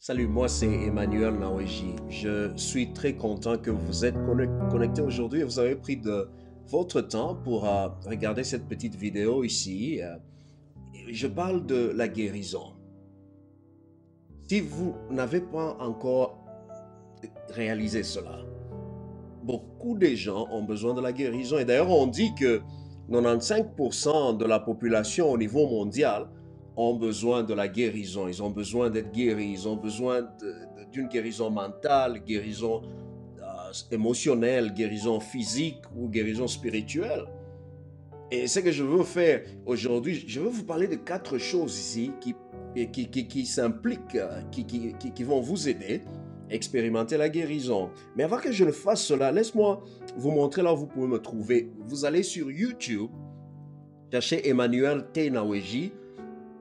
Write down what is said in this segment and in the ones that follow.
Salut, moi c'est Emmanuel Naweji. Je suis très content que vous êtes connecté aujourd'hui et vous avez pris de votre temps pour regarder cette petite vidéo ici. Je parle de la guérison. Si vous n'avez pas encore réalisé cela, beaucoup de gens ont besoin de la guérison. Et d'ailleurs, on dit que 95% de la population au niveau mondial ont besoin de la guérison. Ils ont besoin d'être guéris. Ils ont besoin d'une guérison mentale, guérison émotionnelle, guérison physique ou guérison spirituelle. Et ce que je veux faire aujourd'hui, je veux vous parler de 4 choses ici qui s'impliquent, qui vont vous aider à expérimenter la guérison. Mais avant que je ne fasse cela, laisse-moi vous montrer là où vous pouvez me trouver. Vous allez sur YouTube, cherchez Emmanuel T. Naweji.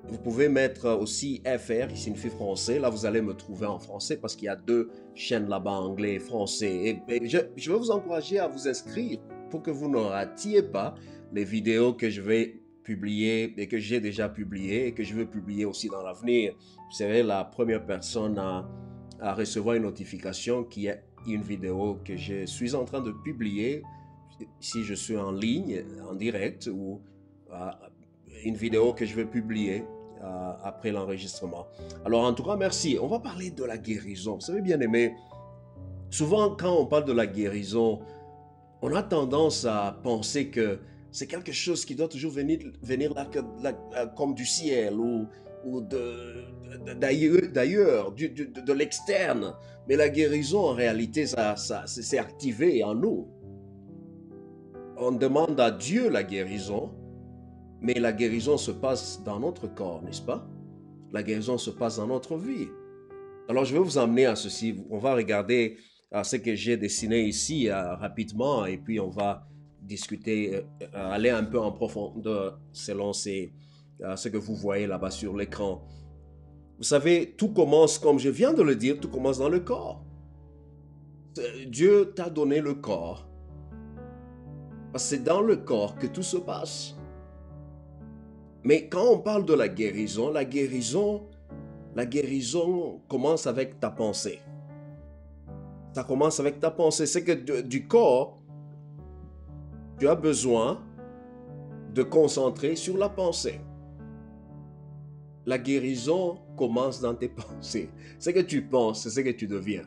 Vous pouvez mettre aussi FR, qui signifie français. Là, vous allez me trouver en français parce qu'il y a 2 chaînes là-bas, anglais et français. Et je vais vous encourager à vous inscrire pour que vous ne ratiez pas les vidéos que je vais publier et que j'ai déjà publiées et que je vais publier aussi dans l'avenir. Vous serez la première personne à recevoir une notification qui est une vidéo que je suis en train de publier si je suis en ligne, en direct, ou une vidéo que je vais publier après l'enregistrement. Alors en tout cas, merci. On va parler de la guérison. Vous savez, bien aimé, souvent quand on parle de la guérison, on a tendance à penser que c'est quelque chose qui doit toujours venir là, comme du ciel ou d'ailleurs, de l'externe. Mais la guérison, en réalité, ça c'est activé en nous. On demande à Dieu la guérison, mais la guérison se passe dans notre corps, n'est-ce pas? La guérison se passe dans notre vie. Alors, je vais vous emmener à ceci. On va regarder ce que j'ai dessiné ici rapidement et puis on va discuter, aller un peu en profondeur selon ce que vous voyez là-bas sur l'écran. Vous savez, tout commence, comme je viens de le dire, tout commence dans le corps. Dieu t'a donné le corps. Parce que c'est dans le corps que tout se passe. Mais quand on parle de la guérison commence avec ta pensée. Ça commence avec ta pensée. C'est que du corps, tu as besoin de concentrer sur la pensée. La guérison commence dans tes pensées. Ce que tu penses, c'est ce que tu deviens.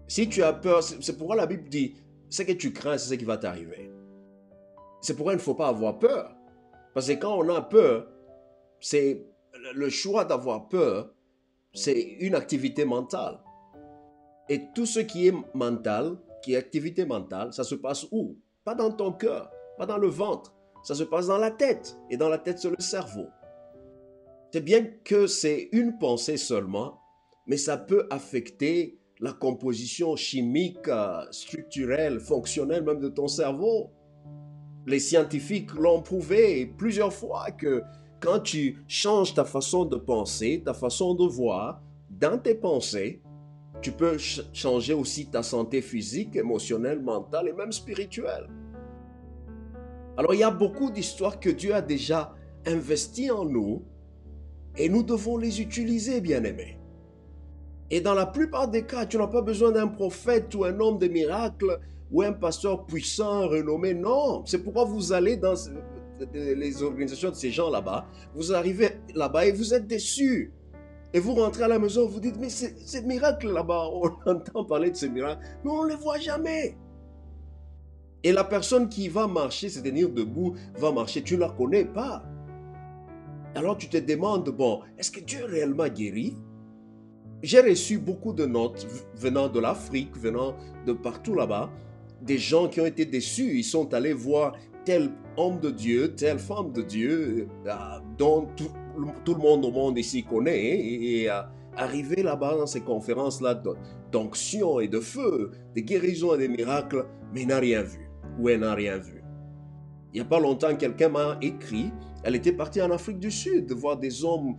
Si tu as peur, c'est pourquoi la Bible dit, ce que tu crains, c'est ce qui va t'arriver. C'est pourquoi il ne faut pas avoir peur. Parce que quand on a peur, c'est le choix d'avoir peur, c'est une activité mentale. Et tout ce qui est mental, qui est activité mentale, ça se passe où? Pas dans ton cœur, pas dans le ventre. Ça se passe dans la tête. Et dans la tête, c'est le cerveau. C'est bien que c'est une pensée seulement, mais ça peut affecter la composition chimique, structurelle, fonctionnelle même de ton cerveau. Les scientifiques l'ont prouvé plusieurs fois que quand tu changes ta façon de penser, ta façon de voir, dans tes pensées, tu peux changer aussi ta santé physique, émotionnelle, mentale et même spirituelle. Alors il y a beaucoup d'histoires que Dieu a déjà investies en nous et nous devons les utiliser, bien-aimés. Et dans la plupart des cas, tu n'as pas besoin d'un prophète ou un homme de miracle ou un pasteur puissant, renommé. Non, c'est pourquoi vous allez dans les organisations de ces gens là-bas. Vous arrivez là-bas et vous êtes déçus. Et vous rentrez à la maison, vous dites, mais ces miracles là-bas, on entend parler de ces miracles, mais on ne les voit jamais. Et la personne qui va marcher, se tenir debout, va marcher, tu ne la connais pas. Alors tu te demandes, bon, est-ce que Dieu est réellement guéri? J'ai reçu beaucoup de notes venant de l'Afrique, venant de partout là-bas, des gens qui ont été déçus. Ils sont allés voir tel homme de Dieu, telle femme de Dieu, dont tout le monde au monde ici connaît, et arriver là-bas dans ces conférences-là d'onction et de feu, de guérison et de miracles, mais il n'a rien vu, ou elle n'a rien vu. Il n'y a pas longtemps, quelqu'un m'a écrit, elle était partie en Afrique du Sud, de voir des hommes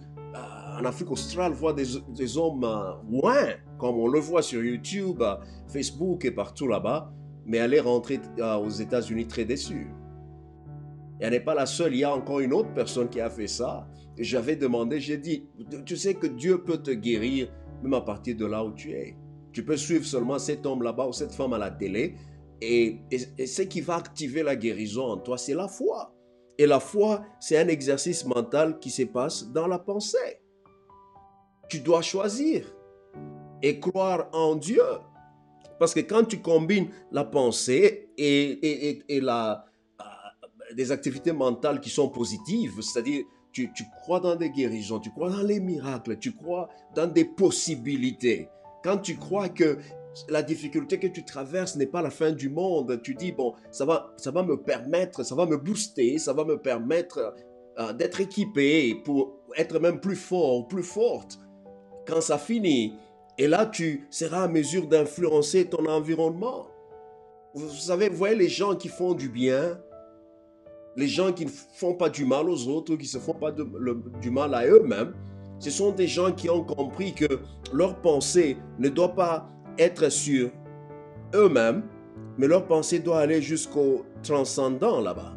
en Afrique australe, voir des hommes loin, comme on le voit sur YouTube, Facebook et partout là-bas, mais elle est rentrée aux États-Unis très déçue. Et elle n'est pas la seule, il y a encore une autre personne qui a fait ça. j'avais demandé, j'ai dit, tu sais que Dieu peut te guérir même à partir de là où tu es. Tu peux suivre seulement cet homme là-bas ou cette femme à la télé et ce qui va activer la guérison en toi, c'est la foi. Et la foi, c'est un exercice mental qui se passe dans la pensée. Tu dois choisir et croire en Dieu. Parce que quand tu combines la pensée et des activités mentales qui sont positives, c'est-à-dire tu crois dans des guérisons, tu crois dans les miracles, tu crois dans des possibilités. Quand tu crois que la difficulté que tu traverses n'est pas la fin du monde, tu dis, bon, ça va me permettre, ça va me booster, ça va me permettre d'être équipé pour être même plus fort, plus forte quand ça finit. Et là, tu seras à mesure d'influencer ton environnement. Vous savez, vous voyez les gens qui font du bien, les gens qui ne font pas du mal aux autres, qui ne se font pas du mal à eux-mêmes, ce sont des gens qui ont compris que leur pensée ne doit pas être sur eux-mêmes, mais leur pensée doit aller jusqu'au transcendant là-bas.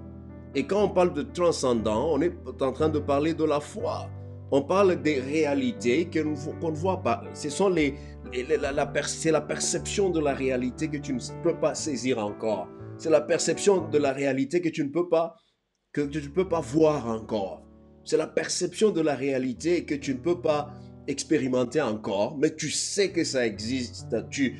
Et quand on parle de transcendant, on est en train de parler de la foi. On parle des réalités qu'on ne voit pas. Ce sont c'est la perception de la réalité que tu ne peux pas saisir encore. C'est la perception de la réalité que tu ne peux pas voir encore. C'est la perception de la réalité que tu ne peux pas expérimenter encore, mais tu sais que ça existe. C'est-à-dire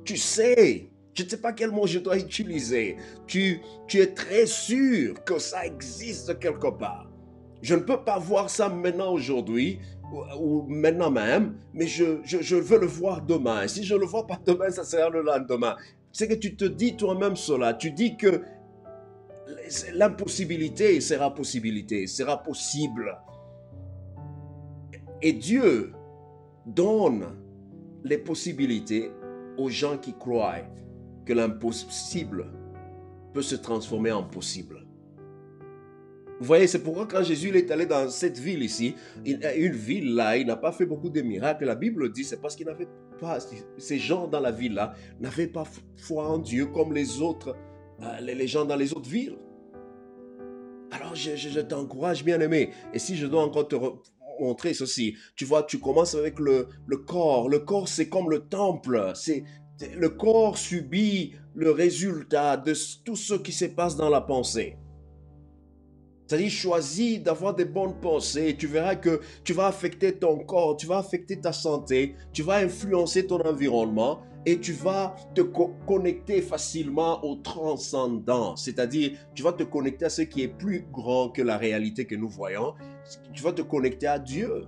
tu sais. Je ne sais pas quel mot je dois utiliser. Tu es très sûr que ça existe quelque part. Je ne peux pas voir ça maintenant, aujourd'hui, ou maintenant même, mais je veux le voir demain. Et si je ne le vois pas demain, ça sera le lendemain. C'est que tu te dis toi-même cela. Tu dis que l'impossibilité sera possibilité, sera possible. Et Dieu donne les possibilités aux gens qui croient que l'impossible peut se transformer en possible. Vous voyez, c'est pourquoi quand Jésus est allé dans cette ville ici, une ville là, il n'a pas fait beaucoup de miracles. La Bible dit, c'est parce qu'il n'avait pas, ces gens dans la ville là, n'avaient pas foi en Dieu comme les autres, les gens dans les autres villes. Alors je t'encourage, bien aimé. Et si je dois encore te montrer ceci, tu vois, tu commences avec le corps. Le corps, c'est comme le temple. Le corps subit le résultat de tout ce qui se passe dans la pensée. C'est-à-dire, choisis d'avoir des bonnes pensées. Tu verras que tu vas affecter ton corps, tu vas affecter ta santé, tu vas influencer ton environnement et tu vas te connecter facilement au transcendant. C'est-à-dire, tu vas te connecter à ce qui est plus grand que la réalité que nous voyons. Tu vas te connecter à Dieu.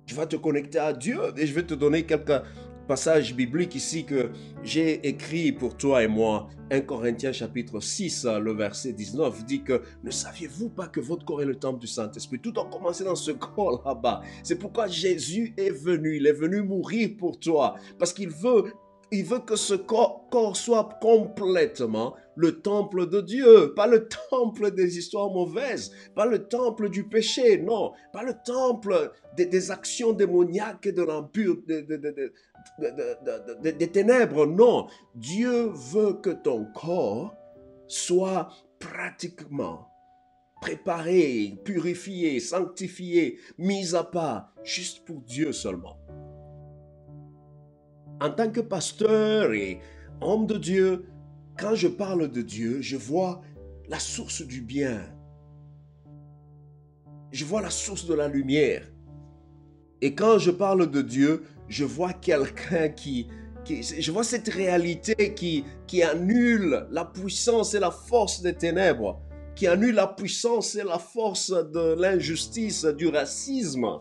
Tu vas te connecter à Dieu. Et je vais te donner quelques passages bibliques ici que j'ai écrit pour toi et moi. 1 Corinthiens chapitre 6, le verset 19 dit que ne saviez-vous pas que votre corps est le temple du Saint-Esprit? Tout a commencé dans ce corps là-bas. C'est pourquoi Jésus est venu. Il est venu mourir pour toi. Parce qu'il veut que ce corps soit complètement le temple de Dieu, pas le temple des histoires mauvaises, pas le temple du péché, non, pas le temple des actions démoniaques et de l'impur, des ténèbres, non. Dieu veut que ton corps soit pratiquement préparé, purifié, sanctifié, mis à part, juste pour Dieu seulement. En tant que pasteur et homme de Dieu, quand je parle de Dieu, je vois la source du bien. Je vois la source de la lumière. Et quand je parle de Dieu, je vois quelqu'un je vois cette réalité qui annule la puissance et la force des ténèbres, qui annule la puissance et la force de l'injustice, du racisme,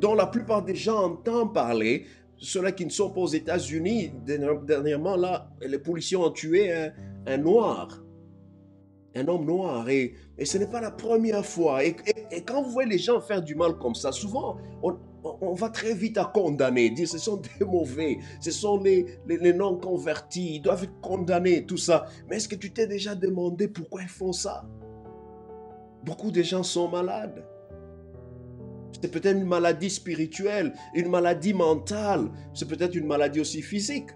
dont la plupart des gens entendent parler. Ceux-là qui ne sont pas aux États-Unis, dernièrement, là, les policiers ont tué un noir, un homme noir. Et ce n'est pas la première fois. Et quand vous voyez les gens faire du mal comme ça, souvent, on va très vite à condamner, dire ce sont des mauvais, ce sont les non-convertis, ils doivent être condamnés, tout ça. Mais est-ce que tu t'es déjà demandé pourquoi ils font ça? Beaucoup de gens sont malades. C'est peut-être une maladie spirituelle, une maladie mentale, c'est peut-être une maladie aussi physique.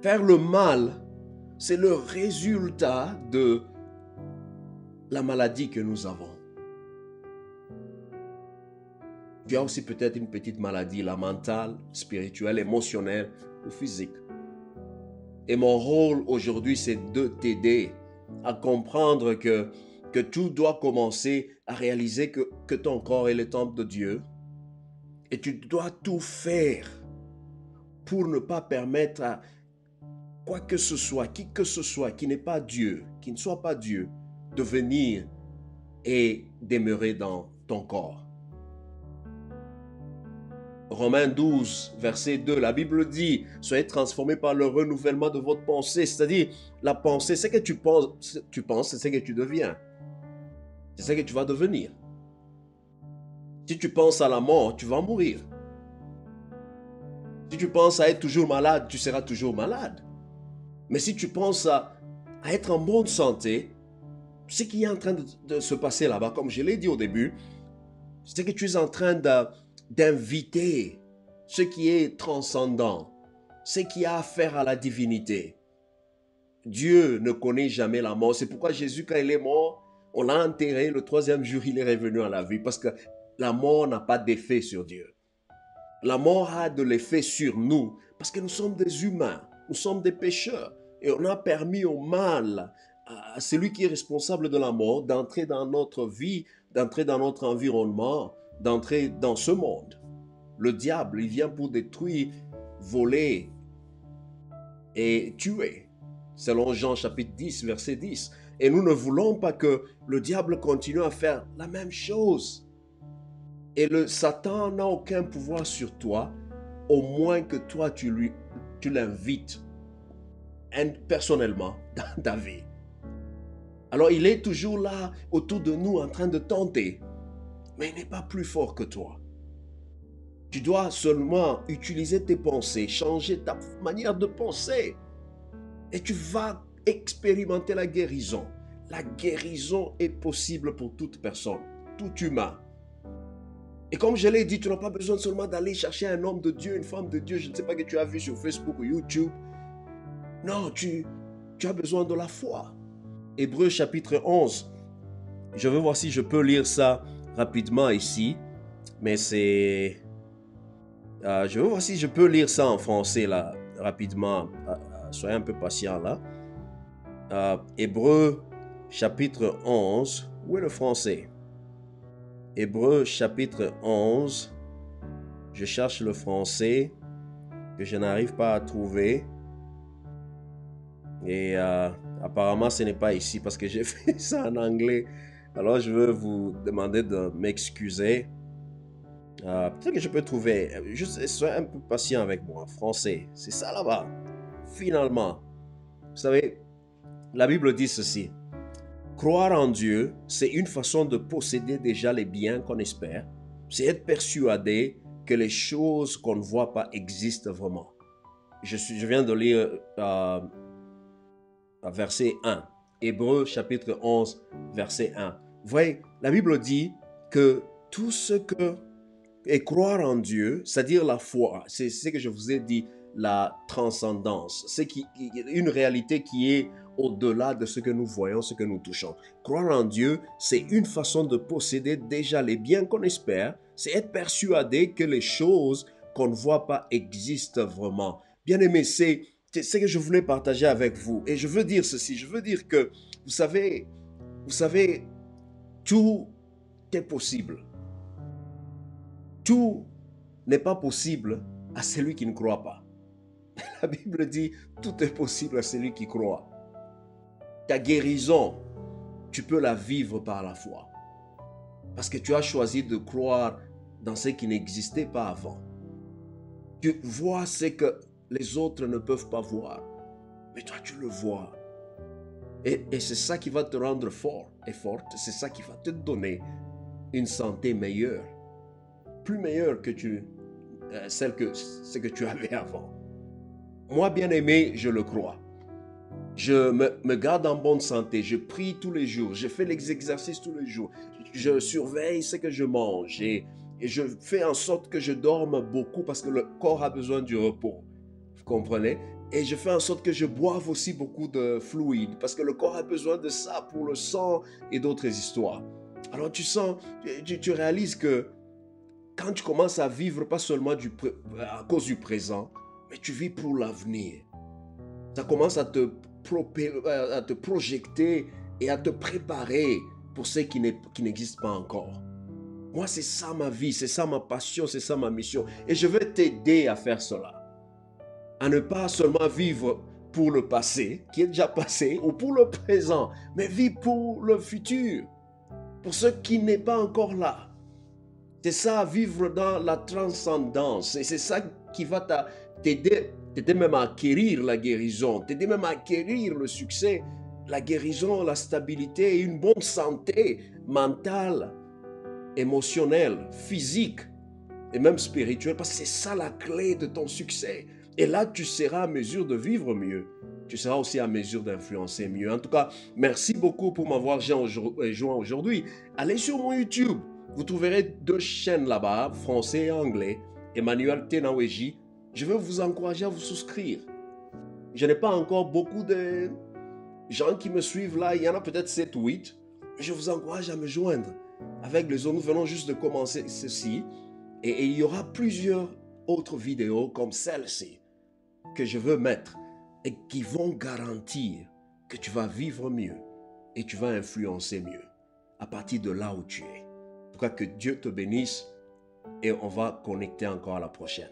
Faire le mal, c'est le résultat de la maladie que nous avons. Tu as aussi peut-être une petite maladie, la mentale, spirituelle, émotionnelle ou physique. Et mon rôle aujourd'hui, c'est de t'aider à comprendre que tout doit commencer à réaliser que ton corps est le temple de Dieu. Et tu dois tout faire pour ne pas permettre à quoi que ce soit, qui que ce soit, qui n'est pas Dieu, qui ne soit pas Dieu, de venir et demeurer dans ton corps. Romains 12, verset 2, la Bible dit, soyez transformés par le renouvellement de votre pensée. C'est-à-dire, la pensée, c'est que tu penses, c'est ce que tu deviens. C'est ce que tu vas devenir. Si tu penses à la mort, tu vas mourir. Si tu penses à être toujours malade, tu seras toujours malade. Mais si tu penses à être en bonne santé, ce qui est en train de se passer là-bas, comme je l'ai dit au début, c'est que tu es en train d'inviter ce qui est transcendant, ce qui a affaire à la divinité. Dieu ne connaît jamais la mort. C'est pourquoi Jésus, quand il est mort, on l'a enterré. Le troisième jour, il est revenu à la vie. Parce que la mort n'a pas d'effet sur Dieu. La mort a de l'effet sur nous. Parce que nous sommes des humains. Nous sommes des pécheurs. Et on a permis au mal, à celui qui est responsable de la mort, d'entrer dans notre vie, d'entrer dans notre environnement, d'entrer dans ce monde. Le diable, il vient pour détruire, voler et tuer. Selon Jean chapitre 10, verset 10. Et nous ne voulons pas que le diable continue à faire la même chose. Et le Satan n'a aucun pouvoir sur toi, au moins que toi tu l'invites personnellement dans ta vie. Alors il est toujours là autour de nous en train de tenter, mais il n'est pas plus fort que toi. Tu dois seulement utiliser tes pensées, changer ta manière de penser. Et tu vas expérimenter la guérison. La guérison est possible pour toute personne, tout humain. Et comme je l'ai dit, tu n'as pas besoin seulement d'aller chercher un homme de Dieu, une femme de Dieu, je ne sais pas que tu as vu sur Facebook ou YouTube. Non, tu as besoin de la foi. Hébreux chapitre 11. Je vais voir si je peux lire ça rapidement ici. Mais c'est... je vais voir si je peux lire ça en français là, rapidement. Soyez un peu patient là. Hébreux chapitre 11. Où est le français? Hébreux chapitre 11. Je cherche le français que je n'arrive pas à trouver. Et apparemment, ce n'est pas ici parce que j'ai fait ça en anglais. Alors, je veux vous demander de m'excuser. Peut-être que je peux trouver. Juste soyez un peu patient avec moi. Français, c'est ça là-bas. Finalement, vous savez, la Bible dit ceci. Croire en Dieu, c'est une façon de posséder déjà les biens qu'on espère. C'est être persuadé que les choses qu'on ne voit pas existent vraiment. Je viens de lire verset 1. Hébreux chapitre 11, verset 1. Vous voyez, la Bible dit que tout ce que est croire en Dieu, c'est-à-dire la foi, c'est ce que je vous ai dit, la transcendance, c'est une réalité qui est au-delà de ce que nous voyons, ce que nous touchons. Croire en Dieu, c'est une façon de posséder déjà les biens qu'on espère, c'est être persuadé que les choses qu'on ne voit pas existent vraiment. Bien-aimés, c'est ce que je voulais partager avec vous. Et je veux dire ceci, je veux dire que, vous savez, tout est possible. Tout n'est pas possible à celui qui ne croit pas. La Bible dit, tout est possible à celui qui croit. Ta guérison, tu peux la vivre par la foi. Parce que tu as choisi de croire dans ce qui n'existait pas avant. Tu vois ce que les autres ne peuvent pas voir. Mais toi, tu le vois. Et c'est ça qui va te rendre fort et forte. C'est ça qui va te donner une santé meilleure. Plus meilleure que ce que tu avais avant. Moi, bien-aimé, je le crois. Je me garde en bonne santé. Je prie tous les jours. Je fais les exercices tous les jours. Je surveille ce que je mange. Et je fais en sorte que je dorme beaucoup parce que le corps a besoin du repos. Vous comprenez? Et je fais en sorte que je boive aussi beaucoup de fluide parce que le corps a besoin de ça pour le sang et d'autres histoires. Alors tu sens, tu réalises que quand tu commences à vivre pas seulement à cause du présent, mais tu vis pour l'avenir. Ça commence à te projeter et à te préparer pour ce qui n'existe pas encore. Moi, c'est ça ma vie, c'est ça ma passion, c'est ça ma mission. Et je vais t'aider à faire cela. À ne pas seulement vivre pour le passé, qui est déjà passé, ou pour le présent, mais vivre pour le futur, pour ce qui n'est pas encore là. C'est ça, vivre dans la transcendance. Et c'est ça qui va t'aider même à acquérir la guérison, t'aider même à acquérir le succès, la guérison, la stabilité et une bonne santé mentale, émotionnelle, physique et même spirituelle, parce que c'est ça la clé de ton succès. Et là, tu seras à mesure de vivre mieux. Tu seras aussi à mesure d'influencer mieux. En tout cas, merci beaucoup pour m'avoir joint aujourd'hui. Allez sur mon YouTube. Vous trouverez 2 chaînes là-bas, français et anglais, Emmanuel Tenaweji. Je veux vous encourager à vous souscrire. Je n'ai pas encore beaucoup de gens qui me suivent là. Il y en a peut-être 7 ou 8. Je vous encourage à me joindre. Avec les autres, nous venons juste de commencer ceci. Et il y aura plusieurs autres vidéos comme celle-ci que je veux mettre et qui vont garantir que tu vas vivre mieux et tu vas influencer mieux à partir de là où tu es. En tout cas, que Dieu te bénisse et on va connecter encore à la prochaine.